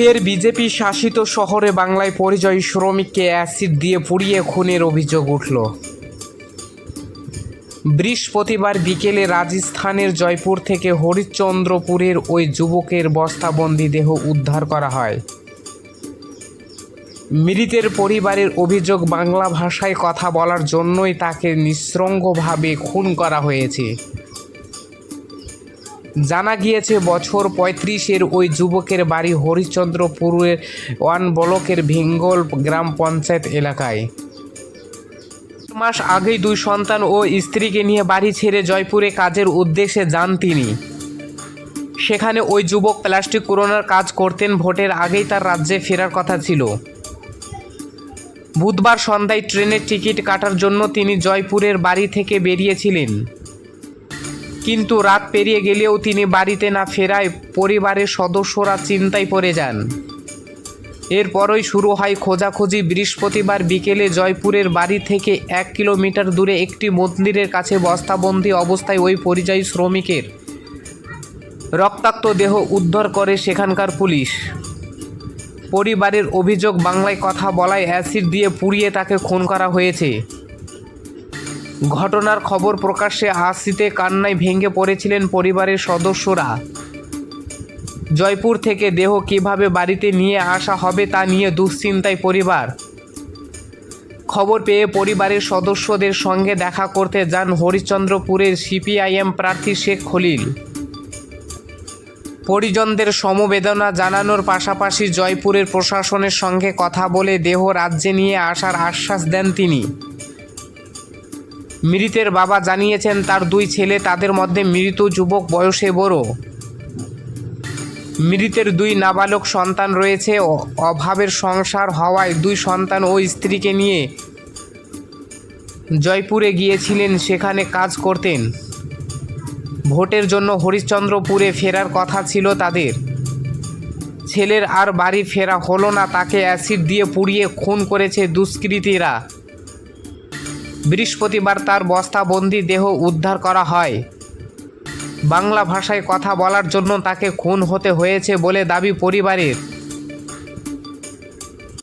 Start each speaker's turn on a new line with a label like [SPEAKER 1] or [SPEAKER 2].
[SPEAKER 1] ফের বিজেপি শাসিত শহরে বাংলায় পরিযায়ী শ্রমিককে অ্যাসিড দিয়ে পুড়িয়ে খুনের অভিযোগ উঠল। বৃহস্পতিবার বিকেলে রাজস্থানের জয়পুর থেকে হরিশ্চন্দ্রপুরের ওই যুবকের বস্তাবন্দি দেহ উদ্ধার করা হয়। মৃতের পরিবারের অভিযোগ, বাংলা ভাষায় কথা বলার জন্যই তাকে নৃশংসভাবে খুন করা হয়েছে। জানা গিয়েছে, বছর ৩৫-এর ওই যুবকের বাড়ি হরিশ্চন্দ্রপুরের 1 ব্লকের ভেঙ্গল গ্রাম পঞ্চায়েত এলাকায়। মাস আগেই 2 সন্তান ও স্ত্রীকে নিয়ে বাড়ি ছেড়ে জয়পুরে কাজের উদ্দেশ্যে যান তিনি। সেখানে ওই যুবক প্লাস্টিক কুড়োনোর কাজ করতেন। ভোটের আগেই তার রাজ্যে ফেরার কথা ছিল। বুধবার সন্ধ্যায় ট্রেনের টিকিট কাটার জন্য তিনি জয়পুরের বাড়ি থেকে বেরিয়েছিলেন, কিন্তু রাত পেরিয়ে গেলেও তিনি বাড়িতে না ফেরায় পরিবারের সদস্যরা চিন্তায় পড়ে যান। এরপরই শুরু হয় খোঁজাখুঁজি। বৃহস্পতিবার বিকেলে জয়পুরের বাড়ি থেকে 1 কিলোমিটার দূরে একটি মন্দিরের কাছে বস্তাবন্দি অবস্থায় ওই পরিযায়ী শ্রমিকের রক্তাক্ত দেহ উদ্ধার করে সেখানকার পুলিশ। পরিবারের অভিযোগ, বাংলায় কথা বলায় অ্যাসিড দিয়ে পুড়িয়ে তাকে খুন করা হয়েছে। ঘটনার খবর প্রকাশ্যে আসতে কান্নায় ভেঙে পড়েছিলেন পরিবারের সদস্যরা। জয়পুর থেকে দেহ কিভাবে বাড়িতে নিয়ে আসা হবে তা নিয়ে দুশ্চিন্তায় পরিবার। খবর পেয়ে পরিবারের সদস্যদের সঙ্গে দেখা করতে যান হরিশ্চন্দ্রপুরের সিপিআইএম প্রার্থী শেখ খলিল। পরিজনদের সমবেদনা জানানোর পাশাপাশি জয়পুরের প্রশাসনের সঙ্গে কথা বলে দেহ রাজ্যে নিয়ে আসার আশ্বাস দেন তিনি। মৃতের বাবা জানিয়েছেন, তার 2 ছেলে, তাদের মধ্যে মৃত যুবক বয়সে বড়। মৃতের 2 নাবালক সন্তান রয়েছে। অভাবের সংসার হওয়ায় 2 সন্তান ও স্ত্রীকে নিয়ে জয়পুরে গিয়েছিলেন, সেখানে কাজ করতেন। ভোটের জন্য হরিশ্চন্দ্রপুরে ফেরার কথা ছিল তাদের। ছেলের আর বাড়ি ফেরা হলো না, তাকে অ্যাসিড দিয়ে পুড়িয়ে খুন করেছে দুষ্কৃতীরা। বৃহস্পতিবার তার বস্তাবন্দি দেহ উদ্ধার করা হয়। বাংলা ভাষায় কথা বলার জন্য তাকে খুন হতে হয়েছে বলে দাবি পরিবারের।